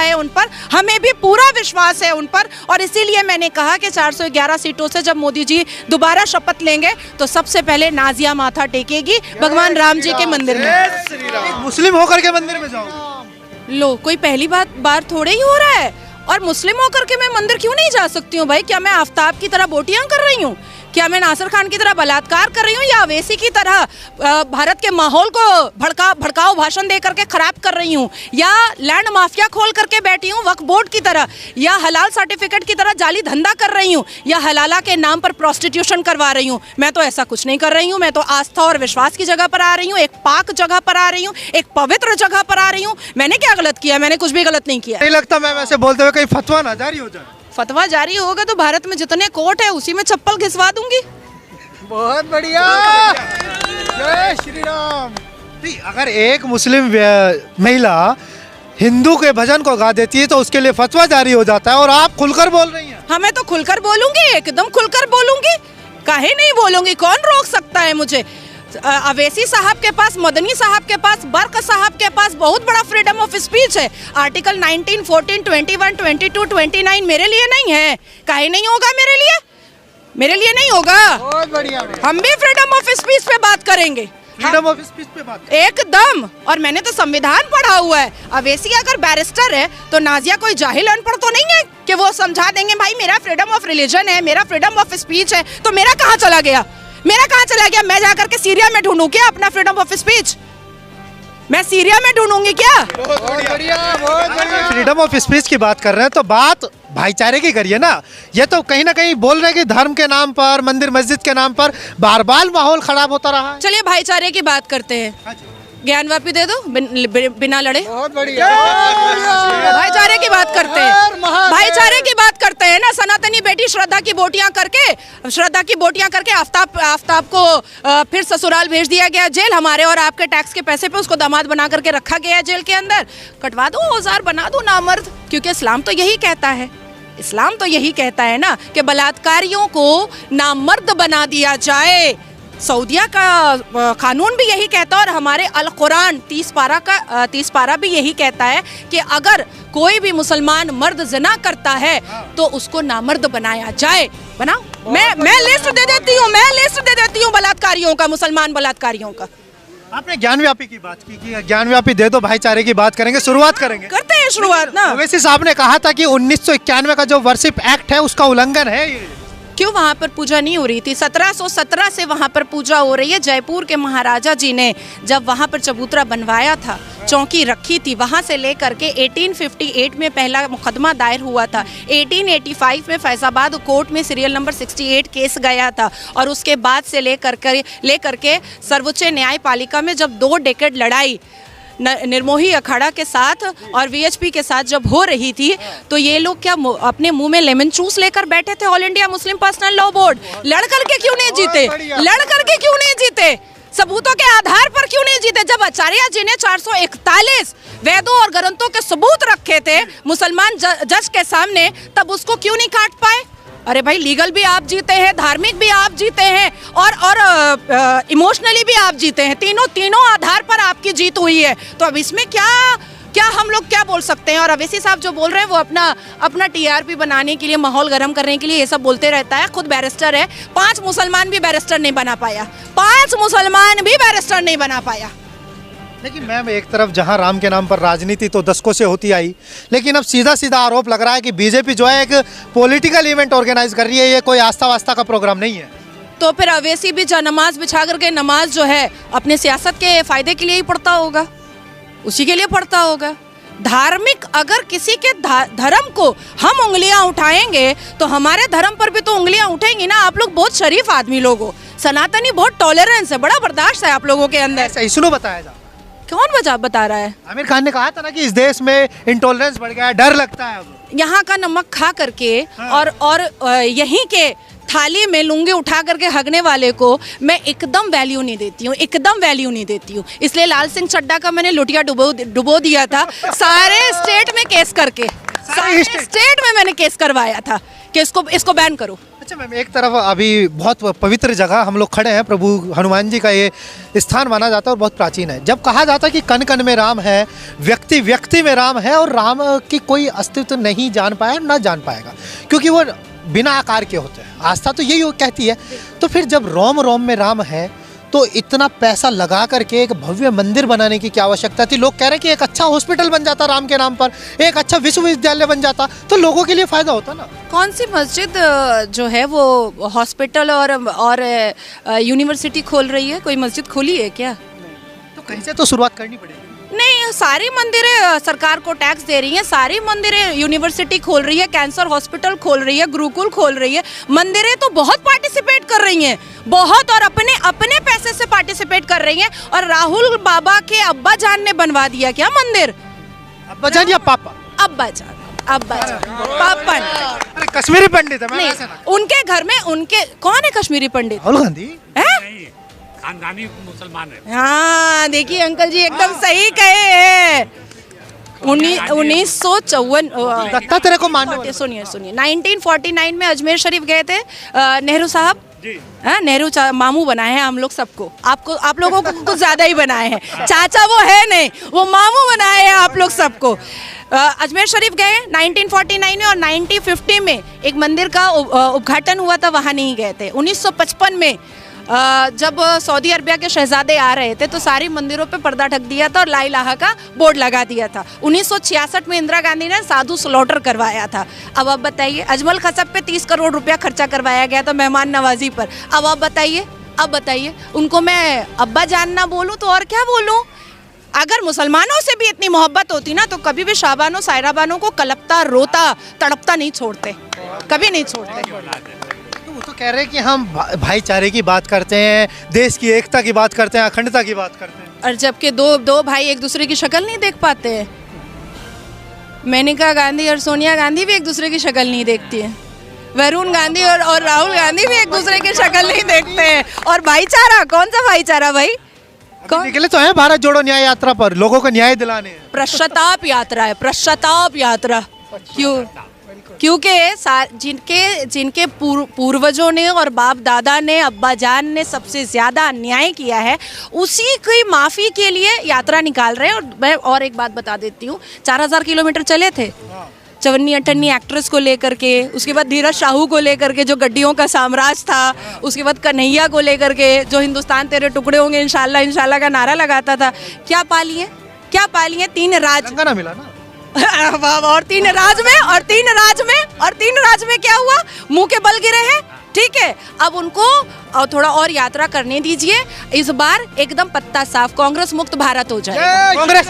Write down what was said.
है उन पर, हमें भी पूरा विश्वास है उन पर। और इसीलिए मैंने कहा कि 411 सीटों से जब मोदी जी दोबारा शपथ लेंगे तो सबसे पहले नाजिया माथा टेकेगी भगवान राम जी के मंदिर में। मुस्लिम होकर के मंदिर में जाओ। लो, कोई पहली बार थोड़े ही हो रहा है। और मुस्लिम होकर के मैं मंदिर क्यों नहीं जा सकती हूँ भाई? क्या मैं आफ्ताब की तरह बोटियां कर रही हूँ? क्या मैं नासिर खान की तरह बलात्कार कर रही हूँ, या अवैसी की तरह भारत के माहौल को भड़काऊ भाषण दे करके खराब कर रही हूँ, या लैंड माफिया खोल करके बैठी हूँ वक्फ बोर्ड की तरह, या हलाल सर्टिफिकेट की तरह जाली धंधा कर रही हूँ, या हलाला के नाम पर प्रोस्टिट्यूशन करवा रही हूँ? मैं तो ऐसा कुछ नहीं कर रही हूँ। मैं तो आस्था और विश्वास की जगह पर आ रही हूँ, एक पाक जगह पर आ रही हूँ, एक पवित्र जगह पर आ रही हूँ। मैंने क्या गलत किया? मैंने कुछ भी गलत नहीं किया। नहीं लगता मैम ऐसे बोलते हुए कहीं फतवा ना जारी हो जाए? फतवा जारी होगा तो भारत में जितने कोर्ट है उसी में चप्पल घिसवा दूंगी। बहुत बढ़िया, जय श्री राम। अगर एक मुस्लिम महिला हिंदू के भजन को गा देती है तो उसके लिए फतवा जारी हो जाता है, और आप खुलकर बोल रही हैं। हाँ, मैं तो खुलकर बोलूंगी, एकदम खुलकर बोलूंगी। काहे नहीं बोलूंगी? कौन रोक सकता है मुझे? अवैसी साहब के पास, मदनी साहब के पास, बर्क साहब के पास बहुत बड़ा फ्रीडम ऑफ स्पीच है। आर्टिकल 19, 14, 21, 22, 29 मेरे लिए नहीं है। काहे नहीं होगा मेरे लिए? मेरे लिए नहीं होगा। बहुत बढ़िया। हम भी फ्रीडम ऑफ स्पीच पे बात करेंगे। फ्रीडम ऑफ स्पीच पे बात एकदम। और मैंने तो संविधान पढ़ा हुआ है। अवैसी अगर बैरिस्टर है तो नाजिया कोई जाहिल अनपढ़ तो नहीं है कि वो समझा देंगे भाई मेरा फ्रीडम ऑफ रिलीजन है, मेरा फ्रीडम ऑफ स्पीच है। तो मेरा कहाँ चला गया? मेरा कहाँ चला गया? मैं जाकर के सीरिया में ढूंढूं क्या अपना फ्रीडम ऑफ स्पीच? मैं सीरिया में ढूंढूंगी क्या? बहुत बढ़िया, बहुत बढ़िया। फ्रीडम ऑफ स्पीच की बात कर रहे हैं तो बात भाईचारे की करिए ना। ये तो कहीं ना कहीं बोल रहे हैं कि धर्म के नाम पर, मंदिर मस्जिद के नाम पर बार बार माहौल खराब होता रहा है। चलिए भाईचारे की बात करते हैं। ज्ञानवापी दे दो बिना लड़े। बहुत बढ़िया। भाईचारे की बात करते हैं, भाईचारे की बात करते हैं ना। सनातनी बेटी श्रद्धा की बोटियां करके आफ्ताब को फिर ससुराल भेज दिया गया जेल। हमारे और आपके टैक्स के पैसे पे उसको दामाद बना करके रखा गया जेल के अंदर। कटवा दो, औजार बना दो नामर्द, क्योंकि इस्लाम तो यही कहता है। इस्लाम तो यही कहता है ना कि बलात्कारियों को नामर्द बना दिया जाए। सऊदिया का कानून भी यही कहता है, और हमारे अल कुरान 30 पारा भी यही कहता है कि अगर कोई भी मुसलमान मर्द ज़िना करता है तो उसको नामर्द बनाया जाए। बनाओ। मैं लिस्ट दे देती हूँ बलात्कारियों का, मुसलमान बलात्कारियों का। आपने ज्ञानव्यापी की बात की, ज्ञानव्यापी दे दो, भाईचारे की बात करेंगे, शुरुआत करेंगे। करते हैं शुरुआत ना। ओवैसी साहब ने कहा था कि 1991 का जो वर्शिप एक्ट है उसका उल्लंघन है। ये क्यों वहाँ पर पूजा नहीं हो रही थी? 1717 से वहाँ पर पूजा हो रही है। जयपुर के महाराजा जी ने जब वहाँ पर चबूतरा बनवाया था, चौकी रखी थी, वहाँ से लेकर के 1858 में पहला मुकदमा दायर हुआ था। 1885 में फैजाबाद कोर्ट में सीरियल नंबर 68 केस गया था, और उसके बाद से लेकर के सर्वोच्च न्यायपालिका में जब 2 डेकेड लड़ाई निर्मोही अखाड़ा के साथ और वीएचपी के साथ जब हो रही थी, तो ये लोग क्या अपने मुंह में लेमन जूस लेकर बैठे थे? All India Muslim personal law board लड़ करके क्यों नहीं जीते? लड़ करके क्यों नहीं जीते? सबूतों के आधार पर क्यों नहीं जीते? जब आचार्य जी ने 441 वेदों और ग्रंथों के सबूत रखे थे मुसलमान जज के सामने, तब उसको क्यों नहीं काट पाए? अरे भाई, लीगल भी आप जीते हैं, धार्मिक भी आप जीते हैं, और इमोशनली भी आप जीते हैं। तीनों आधार पर आपकी जीत हुई है। तो अब इसमें क्या हम लोग क्या बोल सकते हैं? और अवैसी साहब जो बोल रहे हैं वो अपना टीआरपी बनाने के लिए, माहौल गर्म करने के लिए ये सब बोलते रहता है। खुद बैरिस्टर है, 5 मुसलमान भी बैरिस्टर नहीं बना पाया। 5 मुसलमान भी बैरिस्टर नहीं बना पाया। लेकिन मैम, एक तरफ जहां राम के नाम पर राजनीति तो दशकों से होती आई, लेकिन अब सीधा आरोप लग रहा है कि बीजेपी जो है एक पॉलिटिकल इवेंट ऑर्गेनाइज कर रही है, ये कोई आस्था वास्ता का प्रोग्राम नहीं है। तो फिर अवैसी भी नमाज बिछा करके नमाज जो है अपने सियासत के फायदे के लिए ही पढ़ता होगा, उसी के लिए पढ़ता होगा। धार्मिक अगर किसी के धर्म को हम उंगलियां उठाएंगे तो हमारे धर्म पर भी तो उंगलियां उठेंगी ना। आप लोग बहुत शरीफ आदमी लोग हो, सनातनी बहुत टॉलरेंस है, बड़ा बर्दाश्त है आप लोगों के अंदर। सही सुनो, बताया जा। कौन बता रहा है? आमिर खान ने कहा था ना कि इस देश में इंटॉलरेंस बढ़ गया है, डर लगता है अब। यहाँ का नमक खा करके और यहीं के थाली में लुंगी उठा करके हगने वाले को मैं एकदम वैल्यू नहीं देती हूँ, एकदम वैल्यू नहीं देती हूँ। इसलिए लाल सिंह चड्ढा का मैंने लुटिया डुबो दिया था सारे स्टेट में केस करके, सारे स्टेट में मैंने केस करवाया था कि इसको बैन करो। अच्छा मैम, एक तरफ अभी बहुत पवित्र जगह हम लोग खड़े हैं, प्रभु हनुमान जी का ये स्थान माना जाता है और बहुत प्राचीन है। जब कहा जाता है कि कण कण में राम है, व्यक्ति व्यक्ति में राम है, और राम की कोई अस्तित्व नहीं जान पाया ना जान पाएगा, क्योंकि वो बिना आकार के होते हैं। आस्था तो यही कहती है। तो फिर जब रोम रोम में राम है, तो इतना पैसा लगा करके एक भव्य मंदिर बनाने की क्या आवश्यकता थी? लोग कह रहे हैं कि एक अच्छा हॉस्पिटल बन जाता राम के नाम पर, एक अच्छा विश्वविद्यालय बन जाता, तो लोगों के लिए फायदा होता ना। कौन सी मस्जिद जो है वो हॉस्पिटल और यूनिवर्सिटी खोल रही है? कोई मस्जिद खोली है क्या? तो कहीं से तो शुरुआत करनी पड़ेगी। नहीं, सारी मंदिरें सरकार को टैक्स दे रही हैं, सारी मंदिरें यूनिवर्सिटी खोल रही है, कैंसर हॉस्पिटल खोल रही है, गुरुकुल खोल रही है। मंदिरें तो बहुत पार्टिसिपेट कर रही हैं, बहुत, और अपने अपने पैसे से पार्टिसिपेट कर रही हैं। और राहुल बाबा के अब्बा जान ने बनवा दिया क्या मंदिर? अब्बा जान या पापा? अब्बा जान, पापा नहीं। अरे कश्मीरी पंडित है, मैं ऐसे ना। उनके घर में उनके कौन है कश्मीरी पंडित? राहुल गांधी है? खानदानी मुसलमान है। हाँ, देखिए अंकल जी एकदम सही कहे हैं। 1954 दत्तात्रेय को मानने वाले। सुनिए 1949 में अजमेर शरीफ गए थे नेहरू साहब। हाँ, नेहरू मामू बनाए हैं हम लोग सबको, आप लोगों को कुछ ज्यादा ही बनाए हैं। चाचा वो है नहीं, वो मामू बनाए हैं आप लोग सबको। अजमेर शरीफ गए 1949 में, और 1950 में एक मंदिर का उद्घाटन हुआ था, वहाँ नहीं गए थे। 1955 में जब सऊदी अरबिया के शहजादे आ रहे थे, तो सारी मंदिरों पे पर्दा ढक दिया था और ला इलाहा का बोर्ड लगा दिया था। 1966 में इंदिरा गांधी ने साधु स्लॉटर करवाया था। अब आप बताइए, अजमल खसब पे 30 करोड़ रुपया खर्चा करवाया गया था मेहमान नवाजी पर। अब आप बताइए उनको मैं अब्बा जान ना बोलूं तो और क्या बोलूं? अगर मुसलमानों से भी इतनी मोहब्बत होती ना, तो कभी भी शाबानो सायराबानो को कलपता, रोता, तड़पता नहीं छोड़ते, कभी नहीं छोड़ते। वो तो कह रहे हैं कि हम भाईचारे की बात करते हैं, देश की एकता की बात करते हैं, अखंडता की बात करते हैं, और जबकि दो भाई एक दूसरे की शक्ल नहीं देख पाते हैं। मेनका गांधी और सोनिया गांधी भी एक दूसरे की शक्ल नहीं देखती है। वरुण गांधी और राहुल गांधी भी एक दूसरे की शक्ल नहीं देखते हैं। और भाईचारा, कौन सा भाईचारा भाई? कौन निकले तो है भारत जोड़ो न्याय यात्रा पर, लोगों को न्याय दिलाने हैं। पश्चाताप यात्रा है, पश्चाताप यात्रा। क्योंकि जिनके पूर्वजों ने और बाप दादा ने, अब्बा जान ने सबसे ज्यादा अन्याय किया है, उसी की माफी के लिए यात्रा निकाल रहे हैं। और मैं और एक बात बता देती हूँ, 4000 किलोमीटर चले थे चवन्नी अठन्नी एक्ट्रेस को लेकर के, उसके बाद धीरज शाहू को लेकर के जो गड्डियों का साम्राज्य था, उसके बाद कन्हैया को लेकर के जो हिंदुस्तान तेरे टुकड़े होंगे इंशाल्लाह इंशाल्लाह का नारा लगाता था। क्या पाली है? 3 राज ना मिला ना। और तीन राज में क्या हुआ? मुंह के बल गिरे हैं। ठीक है, अब उनको थोड़ा और यात्रा करने दीजिए। इस बार एकदम पत्ता साफ, कांग्रेस मुक्त भारत हो जाएगा। कांग्रेस